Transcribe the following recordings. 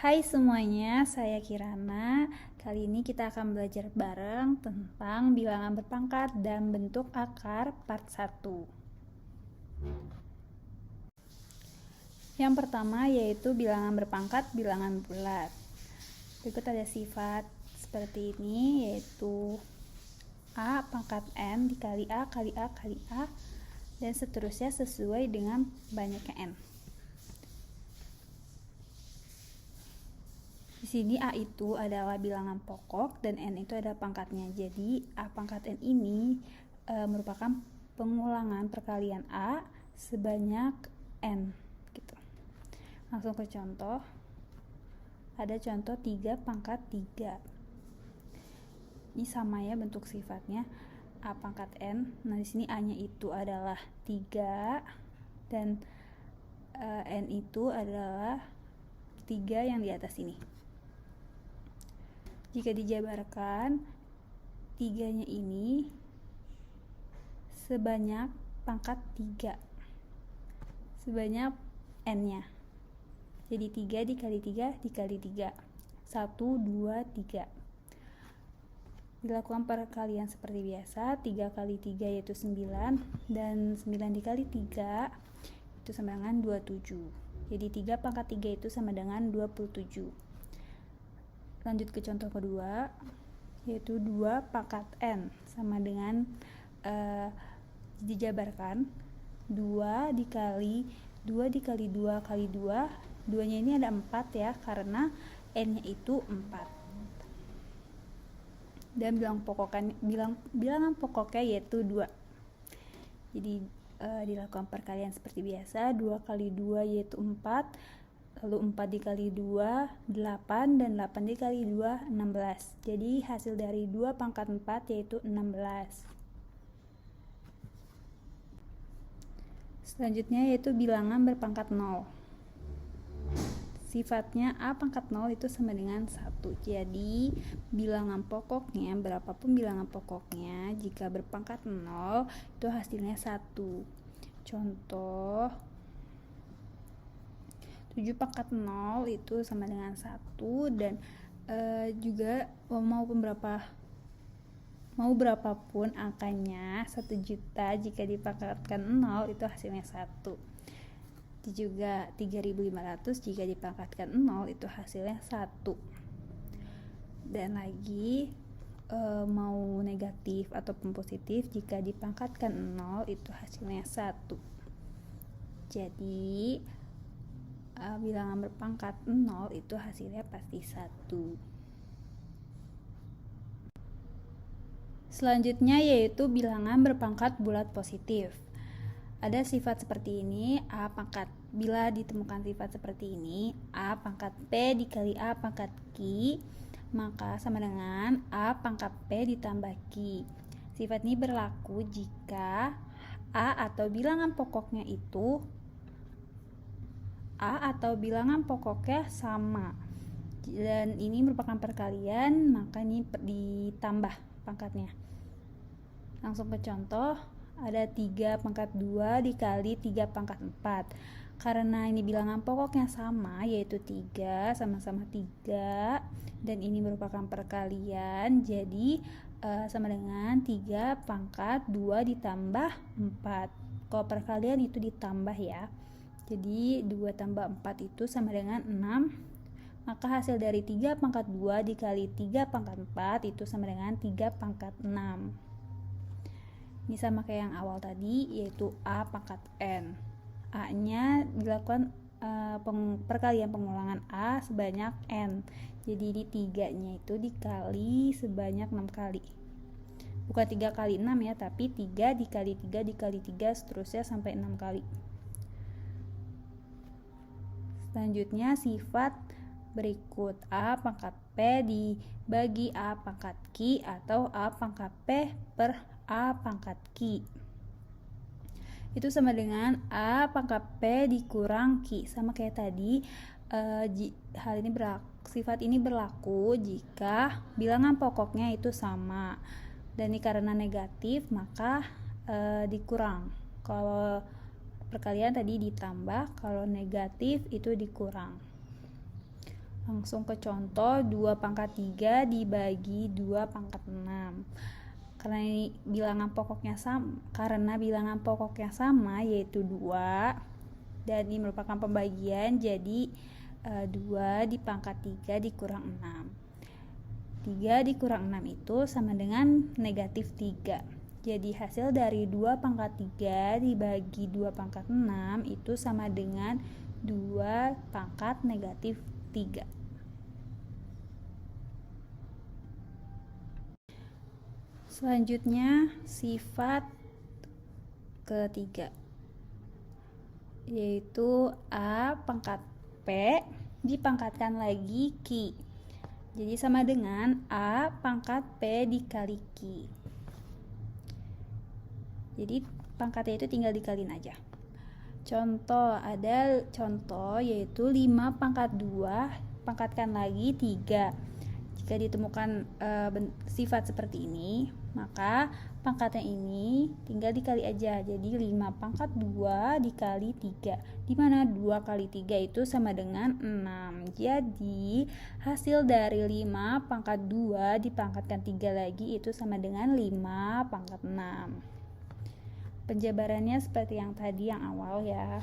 Hai semuanya, saya Kirana. Kali ini kita akan belajar bareng tentang bilangan berpangkat dan bentuk akar part 1. Yang pertama yaitu bilangan berpangkat bilangan bulat. Berikut ada sifat seperti ini, yaitu A pangkat N dikali A kali A kali A, dan seterusnya sesuai dengan banyaknya N. Di sini A itu adalah bilangan pokok dan N itu adalah pangkatnya. Jadi A pangkat N ini merupakan pengulangan perkalian A sebanyak N gitu. Langsung ke contoh. Ada contoh 3 pangkat 3. Ini sama ya bentuk sifatnya, A pangkat N. Nah, di sini A-nya itu adalah 3 dan N itu adalah 3 yang di atas ini. Jika dijabarkan, 3-nya ini sebanyak pangkat 3, sebanyak N-nya. Jadi 3 dikali 3 dikali 3, 1, 2, 3. Dilakukan perkalian seperti biasa, 3 kali 3 yaitu 9, dan 9 dikali 3 itu sama dengan 27. Jadi 3 pangkat 3 itu sama dengan 27. Lanjut ke contoh kedua, yaitu 2 pangkat N sama dengan dijabarkan 2 dikali 2 dikali 2 kali 2, 2-nya ini ada 4 ya, karena N-nya itu 4. Dan bilangan pokoknya yaitu 2. Jadi dilakukan perkalian seperti biasa, 2 kali 2 yaitu 4, lalu 4 dikali 2 8, dan 8 dikali 2 16. Jadi hasil dari 2 pangkat 4 yaitu 16. Selanjutnya yaitu bilangan berpangkat 0. Sifatnya A pangkat 0 itu sama dengan 1. Jadi bilangan pokoknya, berapapun bilangan pokoknya, jika berpangkat 0 itu hasilnya 1. Contoh 7 pangkat 0 itu sama dengan 1, dan juga mau berapapun angkanya, 1 juta jika dipangkatkan 0 itu hasilnya 1. Juga 3.500 jika dipangkatkan 0 itu hasilnya 1. Dan lagi mau negatif ataupun positif, jika dipangkatkan 0 itu hasilnya 1. Jadi bilangan berpangkat 0 itu hasilnya pasti 1. Selanjutnya yaitu bilangan berpangkat bulat positif. Ada sifat seperti ini, A pangkat. Bila ditemukan sifat seperti ini, A pangkat P dikali A pangkat Q, maka sama dengan A pangkat P ditambah Q. Sifat ini berlaku jika A atau bilangan pokoknya sama, dan ini merupakan perkalian, maka ini ditambah pangkatnya. Langsung ke contoh, ada 3 pangkat 2 dikali 3 pangkat 4. Karena ini bilangan pokoknya sama, yaitu 3, sama-sama 3, dan ini merupakan perkalian, jadi sama dengan 3 pangkat 2 ditambah 4. Kalau perkalian itu ditambah ya. Jadi 2 tambah 4 itu sama dengan 6. Maka hasil dari 3 pangkat 2 dikali 3 pangkat 4 itu sama dengan 3 pangkat 6. Ini sama kayak yang awal tadi, yaitu A pangkat N. A-nya dilakukan perkalian pengulangan A sebanyak N. Jadi di 3-nya itu dikali sebanyak 6 kali. Bukan 3 kali 6 ya, tapi 3 dikali 3 dikali 3 seterusnya sampai 6 kali. Selanjutnya sifat berikut, A pangkat P dibagi A pangkat Q atau A pangkat P per A pangkat Q. Itu sama dengan A pangkat P dikurang Q. Sama kayak tadi, sifat ini berlaku jika bilangan pokoknya itu sama. Dan ini karena negatif, maka dikurang. Kalau perkalian tadi ditambah, kalau negatif itu dikurang. Langsung ke contoh, 2 pangkat 3 dibagi 2 pangkat 6. Karena bilangan pokoknya sama yaitu 2, dan ini merupakan pembagian, jadi 2 di pangkat 3 dikurang 6. 3 dikurang 6 itu sama dengan negatif 3. Jadi hasil dari 2 pangkat 3 dibagi 2 pangkat 6 itu sama dengan 2 pangkat negatif 3. Selanjutnya sifat ketiga, yaitu A pangkat P dipangkatkan lagi Q. Jadi sama dengan A pangkat P dikali Q. Jadi pangkatnya itu tinggal dikalin aja. Contoh, ada contoh yaitu 5 pangkat 2 pangkatkan lagi 3. Jika ditemukan sifat seperti ini, maka pangkatnya ini tinggal dikali aja. Jadi 5 pangkat 2 dikali 3, dimana 2 kali 3 itu sama dengan 6. Jadi hasil dari 5 pangkat 2 dipangkatkan 3 lagi itu sama dengan 5 pangkat 6. Penjabarannya seperti yang tadi yang awal ya.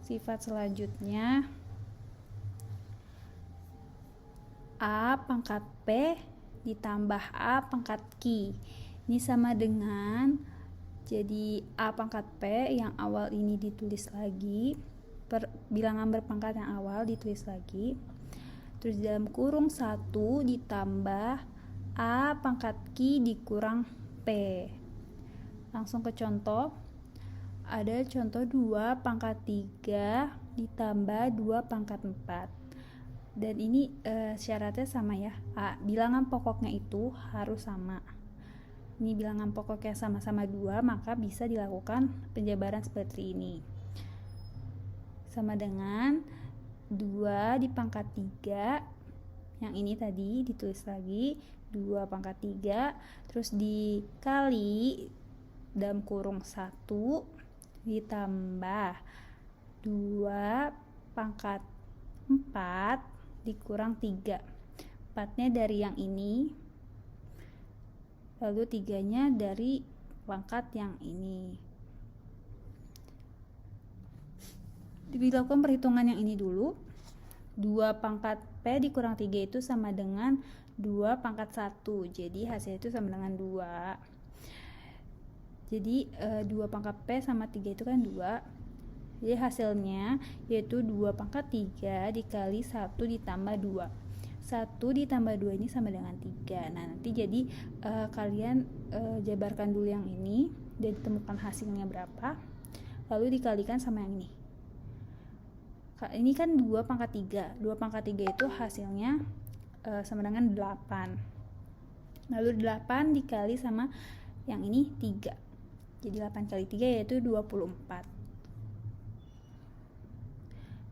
Sifat selanjutnya A pangkat P ditambah A pangkat Q. Ini sama dengan, jadi A pangkat P yang awal ini ditulis lagi, bilangan berpangkat yang awal ditulis lagi, terus dalam kurung 1 ditambah A pangkat Q dikurang P. Langsung ke contoh, ada contoh 2 pangkat 3 ditambah 2 pangkat 4. Dan ini syaratnya sama ya, bilangan pokoknya itu harus sama. Ini bilangan pokoknya sama-sama 2, maka bisa dilakukan penjabaran seperti ini. Sama dengan 2 di pangkat 3, yang ini tadi ditulis lagi 2 pangkat 3, terus dikali dalam kurung 1 ditambah 2 pangkat 4 dikurang 3. 4-nya dari yang ini, lalu 3-nya dari pangkat yang ini. Dilakukan perhitungan yang ini dulu. 2 pangkat P dikurang 3 itu sama dengan 2 pangkat 1. Jadi hasil itu sama dengan 2. Jadi 2 pangkat P sama 3 itu kan 2. Jadi hasilnya yaitu 2 pangkat 3 dikali 1 ditambah 2. 1 ditambah 2 ini sama dengan 3. Nah, nanti jadi kalian jabarkan dulu yang ini dan ditemukan hasilnya berapa, lalu dikalikan sama yang ini. Ini kan 2 pangkat 3. 2 pangkat 3 itu hasilnya sama dengan 8. Lalu 8 dikali sama yang ini 3. Jadi 8 kali 3 yaitu 24.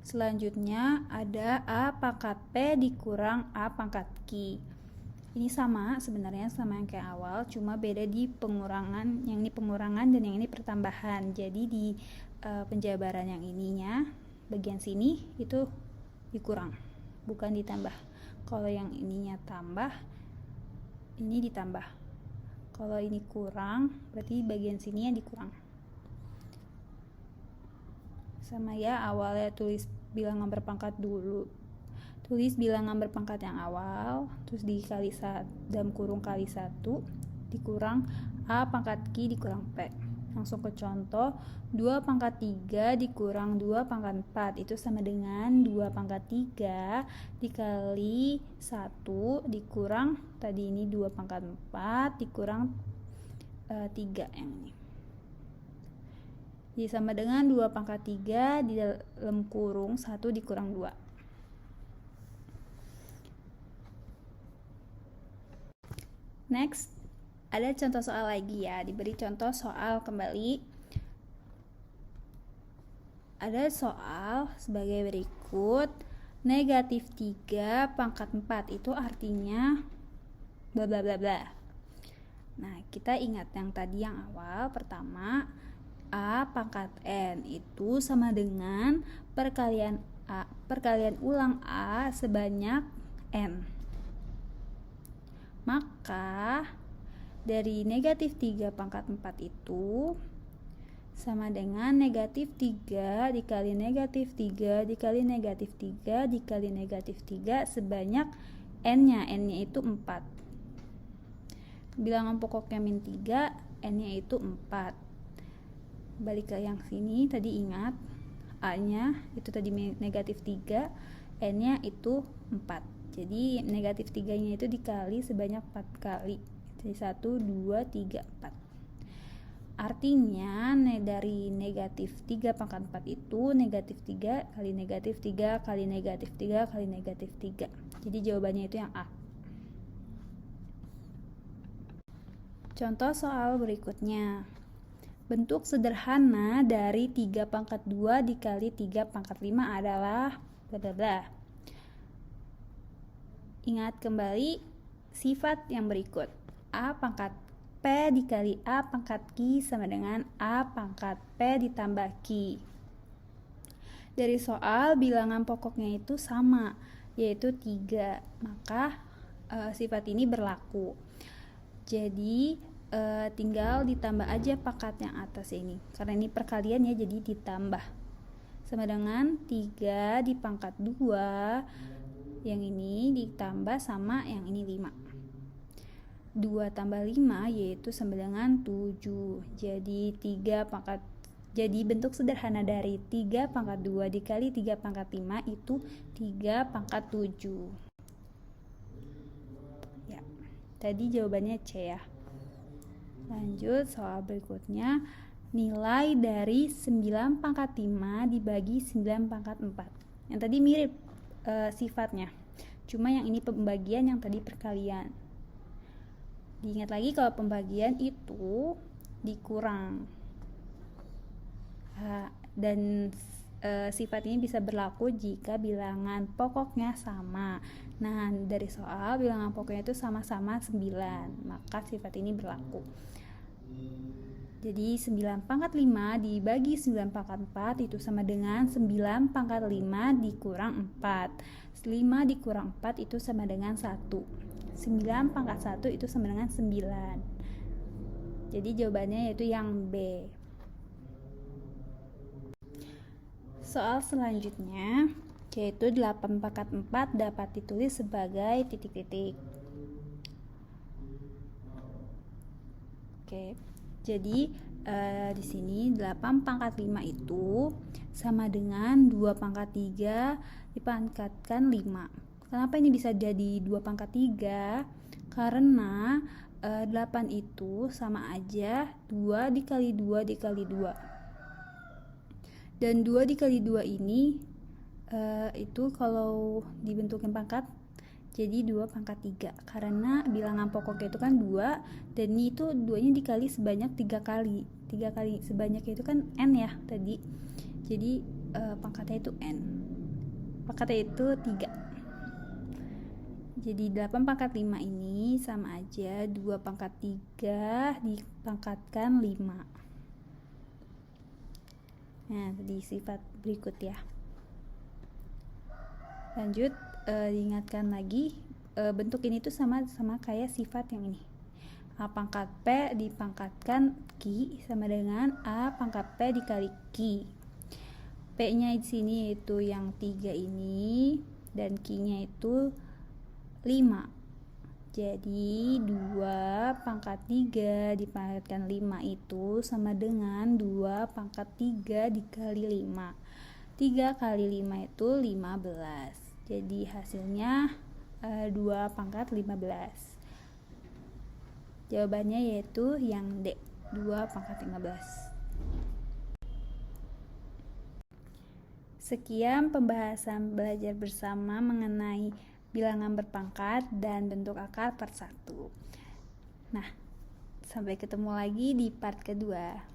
Selanjutnya ada A pangkat P dikurang A pangkat Q. Ini sama sebenarnya sama yang kayak awal, cuma beda di pengurangan. Yang ini pengurangan dan yang ini pertambahan. Jadi di penjabaran yang ininya, bagian sini itu dikurang, bukan ditambah. Kalau yang ininya tambah, ini ditambah. Kalau ini kurang, berarti bagian sini yang dikurang. Sama ya, awalnya tulis bilangan berpangkat dulu. Tulis bilangan berpangkat yang awal, terus dikali dalam kurung kali 1 dikurang A pangkat Q dikurang P. Langsung ke contoh, 2 pangkat 3 dikurang 2 pangkat 4 itu sama dengan 2 pangkat 3 dikali 1 dikurang tadi ini 2 pangkat 4 dikurang 3 yang ini. Jadi sama dengan 2 pangkat 3 di dalam kurung 1 dikurang 2. Next, ada contoh soal lagi ya. Diberi contoh soal kembali. Ada soal sebagai berikut. Negatif 3 pangkat 4 itu artinya bla bla bla bla. Nah, kita ingat yang tadi yang awal. Pertama, A pangkat N itu sama dengan perkalian A, perkalian ulang A sebanyak N. Maka dari negatif 3 pangkat 4 itu sama dengan negatif 3 dikali negatif 3 dikali negatif 3 dikali negatif 3 sebanyak N-nya. N-nya itu 4. Bilangan pokoknya min 3, N-nya itu 4. Balik ke yang sini, tadi ingat A-nya itu tadi negatif 3, N-nya itu 4. Jadi negatif 3-nya itu dikali sebanyak 4 kali. Jadi 1, 2, 3, 4. Artinya dari negatif 3 pangkat 4 itu negatif 3 kali negatif 3 kali negatif 3 kali negatif 3. Jadi jawabannya itu yang A. Contoh soal berikutnya. Bentuk sederhana dari 3 pangkat 2 dikali 3 pangkat 5 adalah bla bla bla. Ingat kembali sifat yang berikut. A pangkat P dikali A pangkat Q sama dengan A pangkat P ditambah Q. Dari soal bilangan pokoknya itu sama, yaitu 3. Maka sifat ini berlaku. Jadi tinggal ditambah aja pangkat yang atas ini. Karena ini perkalian ya, jadi ditambah. Sama dengan 3 di pangkat 2, yang ini ditambah sama yang ini 5. 2 tambah 5 yaitu sama dengan 7. Jadi bentuk sederhana dari 3 pangkat 2 dikali 3 pangkat 5 itu 3 pangkat 7. Ya, tadi jawabannya C ya. Lanjut soal berikutnya. Nilai dari 9 pangkat 5 dibagi 9 pangkat 4. Yang tadi mirip sifatnya. Cuma yang ini pembagian, yang tadi perkalian. Diingat lagi kalau pembagian itu dikurang. Dan sifat ini bisa berlaku jika bilangan pokoknya sama. Nah, dari soal bilangan pokoknya itu sama-sama 9, maka sifat ini berlaku. Jadi 9 pangkat 5 dibagi 9 pangkat 4 itu sama dengan 9 pangkat 5 dikurang 4. 5 dikurang 4 itu sama dengan 1. 9 pangkat 1 itu sama dengan 9. Jadi jawabannya yaitu yang B. Soal selanjutnya yaitu 8 pangkat 4 dapat ditulis sebagai titik-titik. Oke. Jadi di sini 8 pangkat 5 itu sama dengan 2 pangkat 3 dipangkatkan 5. Kenapa ini bisa jadi 2 pangkat 3? Karena 8 itu sama aja 2 dikali 2 dikali 2. Dan 2 dikali 2 ini itu kalau dibentukin pangkat jadi 2 pangkat 3. Karena bilangan pokoknya itu kan 2, dan ini itu 2-nya dikali sebanyak 3 kali. 3 kali sebanyak itu kan N ya tadi. Jadi pangkatnya itu N. Pangkatnya itu 3. Jadi 8 pangkat 5 ini sama aja 2 pangkat 3 dipangkatkan 5. Nah, tadi sifat berikut ya. Lanjut, diingatkan lagi, bentuk ini tuh sama kayak sifat yang ini. A pangkat P dipangkatkan Q sama dengan A pangkat P dikali Q. P-nya di sini yaitu yang 3 ini, dan Q-nya itu 5. Jadi 2 pangkat 3 dipangkatkan 5 itu sama dengan 2 pangkat 3 dikali 5. 3 kali 5 itu 15. Jadi hasilnya 2 pangkat 15. Jawabannya yaitu yang D, 2 pangkat 15. Sekian pembahasan belajar bersama mengenai bilangan berpangkat dan bentuk akar part 1. Nah, sampai ketemu lagi di part kedua.